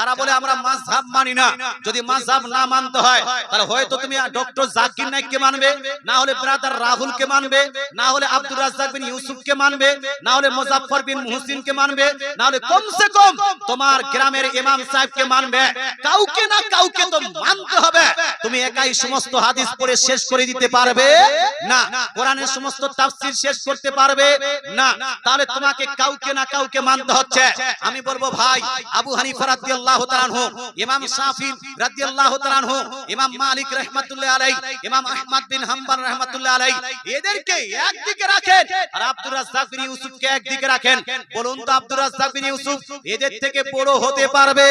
যারা বলে আমরা মাযহাব মানি না, যদি মাযহাব না মানতে হয় তাহলে হয়তো তুমি ডক্টর জাকির নায়েককে মানবে, না হলে ব্রাদার রাহুলকে মানবে, না হলে আব্দুর রাজ্জাক বিন ইউসুফকে মানবে, না হলে মুজাফফর বিন মুহসিনকে মানবে, না হলে কমসে কম তোমার গ্রামের ইমাম সাহেবকে মানবে। কাউকে না কাউকে তো মানতে হবে। তুমি একাই সমস্ত হাদিস পড়ে শেষ করে দিতে পারবে না, কোরআনের সমস্ত তাফসীর শেষ করতে পারবে না, তাহলে তোমাকে কাউকে না কাউকে মানতে হচ্ছে। আমি বলবো ভাই, আবু হানিফা রাদিয়াল্লাহু তাআলা আনহু, ইমাম শাফি রাদিয়াল্লাহু তাআলা আনহু, ইমাম মালিক রাহমাতুল্লাহ আলাইহি, ইমাম আহমদ বিন হাম্বল রাহমাতুল্লাহ আলাইহি, এদেরকে একদিকে রাখেন আর আব্দুর রাজ্জাক বিন ইউসুফকে একদিকে রাখেন। বলুন তো আব্দুর রাজ্জাক বিন ইউসুফ এদের থেকে বড় হতে পারবে?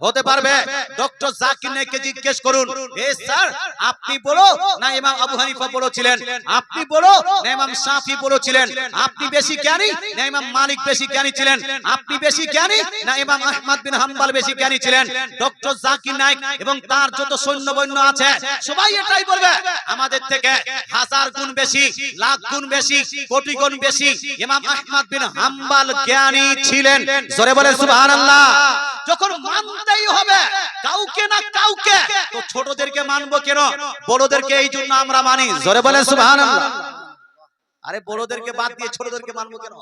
হতে পারবে? ডক্টর জাকির নায়েককে জিজ্ঞেস করুন, এ স্যার আপনি বলো না ইমাম আবু হানিফা বড় ছিলেন? আপনি বলো না ইমাম শাফি বড় ছিলেন? আপনি বেশি জ্ঞানী না ইমাম মালিক বেশি জ্ঞানী ছিলেন? আপনি বেশি জ্ঞানী না ইমাম আহমদ বিন হাম্বল বেশি জ্ঞানী ছিলেন? ডক্টর জাকির নায়েক এবং তার যত সৈন্যবৈন্য আছে সবাই এটাই বলবে আমাদের থেকে হাজার গুণ বেশি, লাখ গুণ বেশি, কোটি গুণ বেশি ইমাম আহমদ বিন হাম্বল জ্ঞানী ছিলেন। জোরে বলে সুবহানাল্লাহ। যখন মানতেই হবে কাউকে না কাউকে, তো ছোটদেরকে মানবো কেন? বড়দেরকে এই জন্য আমরা মানি। জোরে বলেন সুবহানাল্লাহ। আরে বড়দেরকে বাদ দিয়ে ছোটদেরকে মানবো কেন?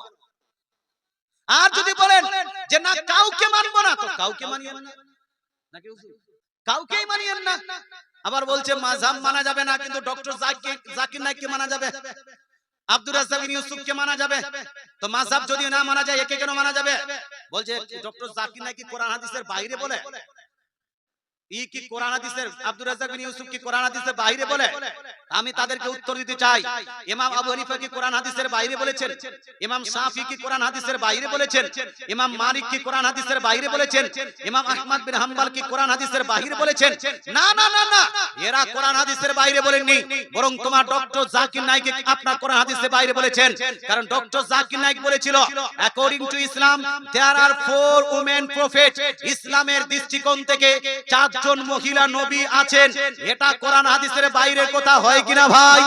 আর যদি বলেন যে না কাউকে মানবো না, তো কাউকে মানিয়েন না, নাকি কাউকেই মানিয়েন না। আবার বলছে মাযহাব মানা যাবে না, কিন্তু ডক্টর জাকির নায়েককে মানা যাবে, আব্দুর রাজ্জাক বিন ইউসুফকে মানা যাবে। তো মাযহাব যদি না মানা যায় একে কেন মানা যাবে? বলছে ডক্টর জাকির নায়েক কি কোরআন হাদিসের বাইরে বলে? কি কোরআন হাদিসের, আব্দুর রাজ্জাক বিন ইউসুফ কি কোরআন হাদিসের বাইরে বলে? আমি তাদেরকে উত্তর দিতে চাই, ইমাম আবু হানিফা কি কোরআন হাদিসের বাইরে বলেছেন? ইমাম শাফি কি কোরআন হাদিসের বাইরে বলেছেন? ইমাম মালিক কি কোরআন হাদিসের বাইরে বলেছেন? ইমাম আহমদ বিন হাম্বল কি কোরআন হাদিসের বাইরে বলেছেন? না না না না, এরা কোরআন হাদিসের বাইরে বলেননি, বরং তোমার ডক্টর জাকির নায়েক আপনার কোরআন হাদিসের বাইরে বলেছেন। কারণ ডক্টর জাকির নায়েক বলেছিল according to Islam there are 4 women prophet. ইসলামের দৃষ্টিকোণ থেকে 4 জন মহিলা নবী আছেন। এটা কোরআন হাদিসের বাইরের কথা হয় কিনা ভাই?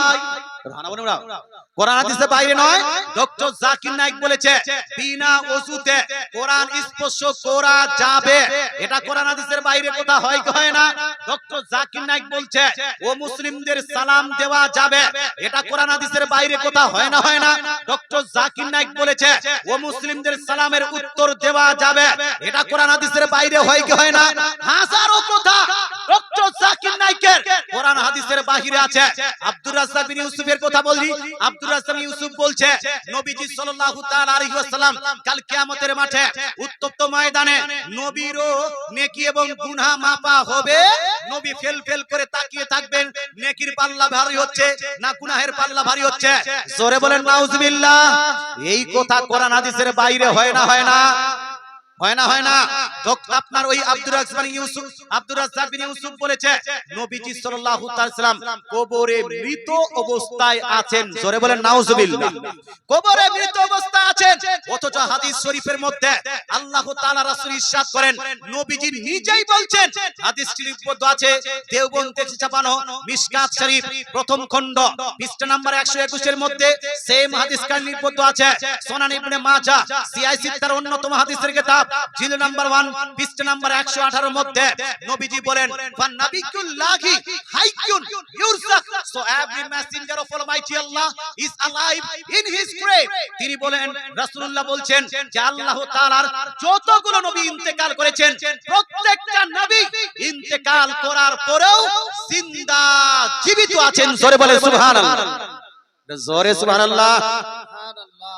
কোরআন হাদিসের বাইরে নয়। ডক্টর জাকির নায়েক বলেছে বিনা ওযুতে কোরআন স্পর্শ করা যাবে। এটা কোরআন হাদিসের বাইরে কথা হয় কি হয় না? ডক্টর জাকির নায়েক বলছে ও মুসলিমদের সালাম দেওয়া যাবে। এটা কোরআন হাদিসের বাইরে কথা হয় না হয় না? ডক্টর জাকির নায়েক বলেছে ও মুসলিমদের সালামের উত্তর দেওয়া যাবে। এটা কোরআন হাদিসের বাইরে হয় কি হয় না? হাজারো কথা ডক্টর জাকির নায়েকের কোরআন হাদিসের বাইরে আছে। আব্দুর রাজ্জাক বিন ইউসুফের কথা বলি, আব্দুর রাজ্জাক বিন ইউসুফ বলছে নবীজি সাল্লাল্লাহু তাআলা আলাইহি ওয়াসাল্লাম কাল কিয়ামতের মাঠে উত্তপ্ত ময়দানে নবীরও নেকি এবং গুনাহ মাপা হবে। নবী ফেল ফেল করে তাকিয়ে থাকবেন, নেকির পাল্লা ভারী হচ্ছে না গুনাহের পাল্লা ভারী হচ্ছে? জোরে বলেন নাউজুবিল্লাহ। এই কথা কোরআন হাদিসের বাইরে হয় না হয় না? হয় না হয় না? আপনার ওই আব্দুর রাজ্জাক বিন ইউসুফ বলেছে নবীজি সাল্লাল্লাহু তাআলা সাল্লাম কবরে মৃত অবস্থায় আছেন। জোরে বলেন নাউজুবিল্লাহ। কবরে মৃত অবস্থায় আছেন, অথচ হাদিস শরীফের মধ্যে আল্লাহ তাআলা রাসূল ইরশাদ করেন, নবীজি নিজেই বলছেন, হাদিসটি লিপিবদ্ধ আছে দেওবন্দ থেকে ছাপানো মিশকাত শরীফ প্রথম খণ্ড পৃষ্ঠা নাম্বার 121 এর মধ্যে সেম হাদিস কার লিপিবদ্ধ আছে। সুনান ইবনে মাজাহ সিআই সিত্তার অন্যতম হাদিসের কিতাব জিল নাম্বার 1 পৃষ্ঠা নাম্বার 118 এর মধ্যে নবীজি বলেন ফান নাবিয়ুল্লাহি হাইয়ুন ইউরসাক, so every messenger of almighty Allah is alive in his grave. তিনি বলেন, রাসূলুল্লাহ বলছেন যে আল্লাহ তাআলার যতগুলো নবী ইন্তেকাল করেছেন প্রত্যেকটা নবী ইন্তেকাল করার পরেও জিন্দা জীবিত আছেন। জোরে বলেন সুবহানাল্লাহ। জোরে সুবহানাল্লাহ। সুবহানাল্লাহ।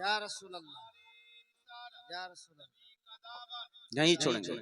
या रसूल अल्लाह, या रसूल अल्लाह। नहीं छोड़ेंगे।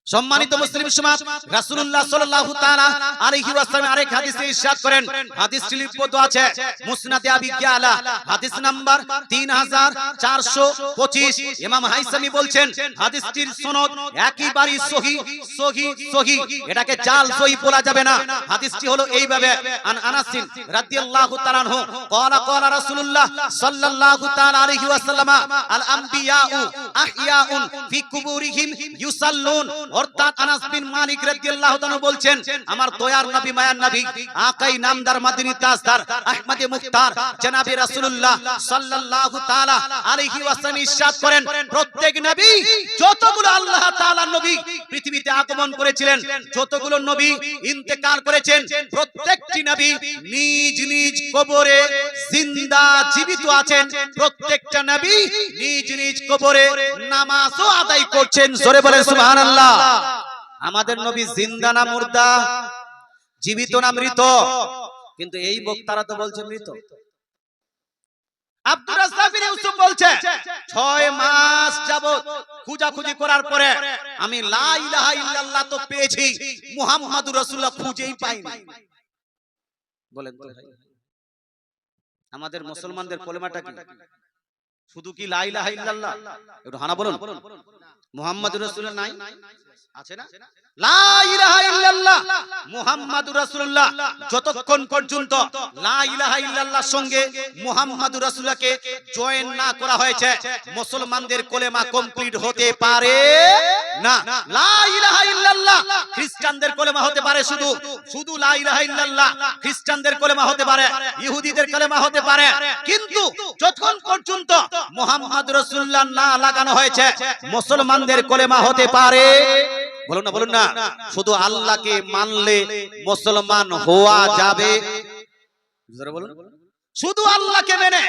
সম্মানিত মুসলিম সমাজ, রাসূলুল্লাহ সাল্লাল্লাহু তাআলা আলাইহি ওয়াসাল্লাম আরেক হাদিসে ইরশাদ করেন, হাদিসটি লিপিবদ্ধ আছে মুসনাদে আবি ইয়ালা হাদিস নাম্বার 3425। ইমাম হাইসামি বলছেন হাদিসটির সনদ একেবারে সহিহ সহিহ সহিহ, এটাকে জাল সহিহ বলা যাবে না। হাদিসটি হলো এইভাবে, আন আনাস রাদিয়াল্লাহু তাআলা আনহু ক্বালা ক্বালা রাসূলুল্লাহ সাল্লাল্লাহু তাআলা আলাইহি ওয়াসাল্লাম আল আমবিয়াউ আহইয়াউন ফি কুবুরিহিম ইউসাল্লুন অর্থাৎ আনাস বিন মালিক রাদিয়াল্লাহু তাআলা বলছেন আমার দয়ার নবী মায়ার নবী আকাই নামদার মাদিনী তাজদার আহমদে মুখতার জনাবে রাসূলুল্লাহ সাল্লাল্লাহু তাআলা আলাইহি ওয়াসাল্লাম ইরশাদ করেন প্রত্যেক নবী যতগুলো আল্লাহ তাআলার নবী পৃথিবীতে আগমন করেছিলেন যতগুলো নবী ইন্তেকাল করেছেন প্রত্যেকটি নবী নিজ নিজ কবরে জিন্দা জীবিত আছেন প্রত্যেকটা নবী নিজ নিজ কবরে নামাজও আদায় করছেন জোরে বলেন সুবহানাল্লাহ আমাদের নবী জিন্দা না মুর্দা জীবিত না মৃত কিন্তু এই বক্তারা তো বলছে মৃত আব্দুর রাজ্জাক বিন ইউসুফ বলছে 6 মাস যাবত খোঁজাখুঁজি করার পরে আমি লা ইলাহা ইল্লাল্লাহ তো পেয়েছি মুহাম্মাদুর রাসূলুল্লাহ খুঁজেই পাইনি বলেন তো ভাই আমাদের মুসলমানদের কলেমাটা কি শুধু কি লা ইলাহা ইল্লাল্লাহ একটু হানা বলুন মুহাম্মাদুর রাসূলুল্লাহ নাই আছে না লা ইলাহা ইল্লাল্লাহ মুহাম্মাদুর রাসূলুল্লাহ যতক্ষণ পর্যন্ত লা ইলাহা ইল্লাল্লাহর সঙ্গে মুহাম্মাদুর রাসূলুল্লাহকে জয়েন না করা হয়েছে মুসলমানদের কলেমা কমপ্লিট হতে পারে না লা ইলাহা ইল্লাল্লাহ খ্রিস্টানদের কলেমা হতে পারে শুধু লা ইলাহা ইল্লাল্লাহ খ্রিস্টানদের কলেমা হতে পারে ইহুদিদের কলেমা হতে পারে কিন্তু যতক্ষণ পর্যন্ত মুহাম্মাদুর রাসূলুল্লাহ না লাগানো হয়েছে মুসলমানদের কলেমা হতে পারে বলুন না শুধু আল্লাহকে মানলে মুসলমান হওয়া যাবে বলুন শুধু আল্লাহকে মেনে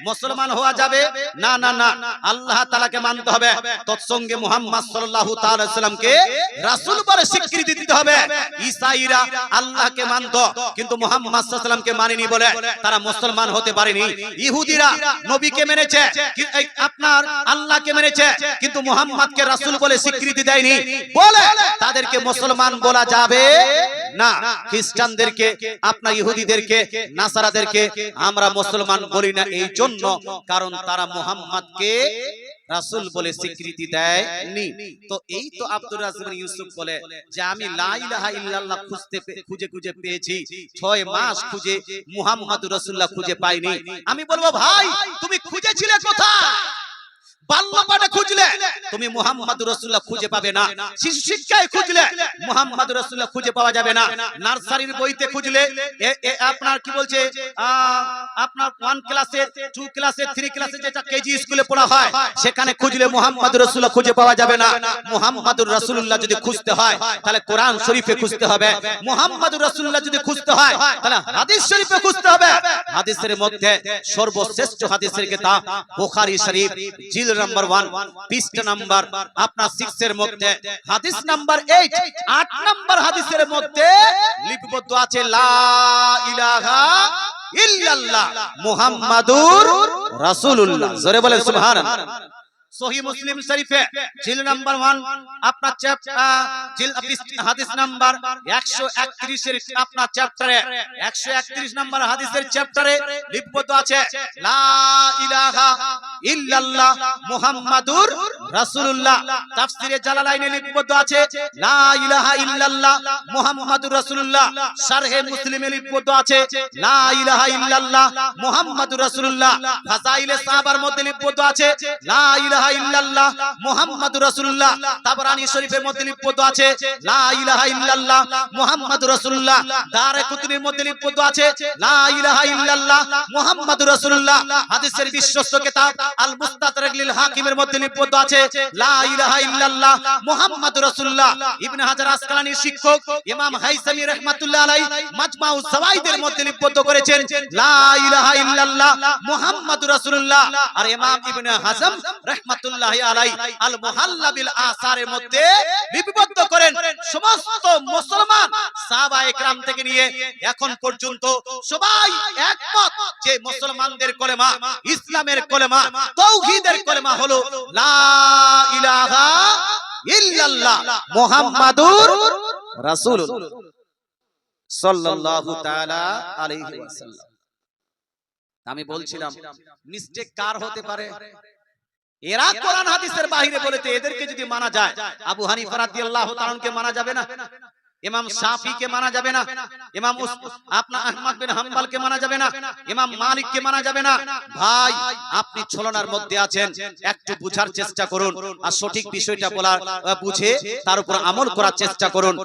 মুসলমান হওয়া যাবে না না না আল্লাহ তাআলাকে মানতে হবে তৎসঙ্গে মুহাম্মদ সাল্লাল্লাহু তাআলা সাল্লামকে রাসূল বলে স্বীকৃতি দিতে হবে ঈসাইরা আল্লাহকে মানতো কিন্তু মুহাম্মদ সাল্লাল্লাহু আলাইহি ওয়াসাল্লামকে মানেনি বলে তারা মুসলমান হতে পারেনি ইহুদিরা নবীকে মেনেছে আপনার আল্লাহকে মেনেছে কিন্তু মুহাম্মদকে রাসূল বলে স্বীকৃতি দেয়নি বলে তাদেরকে মুসলমান বলা যাবে না খ্রিস্টানদেরকে আপনার ইহুদিদেরকে নাসারাদেরকে আমরা মুসলমান বলি না এই জন্য কারণ তারা মুহাম্মদকে রাসূল বলে স্বীকৃতি দেয়নি তো এই তো আব্দুর রাজ্জাক বিন ইউসুফ বলে যে আমি লা ইলাহা ইল্লাল্লাহ খুঁজে পেয়েছি 6 মাস খুঁজে মুহাম্মাদুর রাসূলুল্লাহ খুঁজে পাইনি আমি বলবো ভাই তুমি খুঁজেছিলে কোথায় বাল্যপাঠে খুঁজলে তুমি মুহাম্মাদুর রাসূলুল্লাহ খুঁজে পাবে না শিশু শিক্ষায় খুঁজলে মুহাম্মাদুর রাসূলুল্লাহ খুঁজে পাওয়া যাবে না নার্সারির বইতে খুঁজলে আপনার কি বলছে আপনার 1 ক্লাসে 2 ক্লাসে 3 ক্লাসে যেটা কেজি স্কুলে পড়া হয় সেখানে খুঁজলে মুহাম্মাদুর রাসূলুল্লাহ খুঁজে পাওয়া যাবে না মুহাম্মাদুর রাসূলুল্লাহ যদি খুঁজতে হয় তাহলে কোরআন শরীফে খুঁজতে হবে মুহাম্মাদুর রাসূলুল্লাহ যদি খুঁজতে হয় তাহলে হাদিস শরীফে খুঁজতে হবে হাদিসের মধ্যে সর্বশ্রেষ্ঠ হাদিসের কিতাব বুখারী শরীফ জিল নাম্বার 1 পৃষ্ঠা নাম্বার আপনার 6 এর মধ্যে হাদিস নাম্বার 8 নাম্বার হাদিসের মধ্যে লিপিবদ্ধ আছে লা ইলাহা ইল্লাল্লাহ মুহাম্মাদুর রাসূলুল্লাহ জোরে বলেন সুবহানাল্লাহ সহিহ মুসলিম শরীফে জিল নাম্বার 1 আপনার জিল হাদিস নাম্বার 131 এর আপনার চ্যাপ্টারে 131 নাম্বার হাদিসের চ্যাপ্টারে লিপিবদ্ধ আছে লা ইলাহা ইল্লাল্লাহ মুহাম্মাদুর রাসূলুল্লাহ তাফসিরে জালালাইনে লিপিবদ্ধ আছে লা ইলাহা ইল্লাল্লাহ মুহাম্মাদুর রাসূলুল্লাহ শারহে মুসলিমে লিপিবদ্ধ আছে লা ইলাহা ইল্লাল্লাহ মুহাম্মাদুর রাসূলুল্লাহ ফাযাইলে সাহাবার মধ্যে লিপিবদ্ধ আছে লা ইলাহা ইল্লাল্লাহ মুহাম্মাদুর রাসূলুল্লাহ তাবরানী শরীফের মধ্যে লিপিবদ্ধ আছে লা ইলাহা ইল্লাল্লাহ মুহাম্মাদুর রাসূলুল্লাহ দারকুতুনির মধ্যে লিপিবদ্ধ আছে লা ইলাহা ইল্লাল্লাহ মুহাম্মাদুর রাসূলুল্লাহ হাদিসের বিশ্বস্ত কিতাব আল মুস্তাদরাক লিল হাকিমের মধ্যে লিপিবদ্ধ আছে লা ইলাহা ইল্লাল্লাহ মুহাম্মাদুর রাসূলুল্লাহ ইবনে হাজার আসকালানির শিক্ষক ইমাম হাইসামি রাহমাতুল্লাহ আলাইহি মাজমাউ যাওয়াইদের মধ্যে লিপিবদ্ধ করেছেন লা ইলাহা ইল্লাল্লাহ মুহাম্মাদুর রাসূলুল্লাহ আর ইমাম ইবনে হাজম রাহমাতুল্লাহি আলাইহি আল মুহাল্লা বিল আসারের মধ্যে লিপিবদ্ধ করেন সমস্ত মুসলমান সাহাবায়ে কেরাম থেকে নিয়ে এখন পর্যন্ত সবাই একমত যে মুসলমানদের কলেমা ইসলামের কলেমা তাওহীদের কলেমা হলো লা ইলাহা ইল্লাল্লাহ মুহাম্মাদুর রাসূলুল্লাহ সাল্লাল্লাহু তাআলা আলাইহি ওয়াসাল্লাম আমি বলছিলাম মিস্টেক কার হতে পারে এরা কোরআন হাদিসের বাইরে বলেতে এদেরকে যদি মানা যায় আবু হানিফা রাদিয়াল্লাহু তাআলাকে মানা যাবে না ইমাম শাফিকে মানা যাবে না, ইমাম আপনার আহমদ বিন হাম্বলকে মানা যাবে না, ইমাম মালিককে মানা যাবে না। ভাই আপনি ছলনার মধ্যে আছেন, একটু বুঝার চেষ্টা করুন আর সঠিক বিষয়টা বলার বুঝে তার উপর আমল করার চেষ্টা করুন।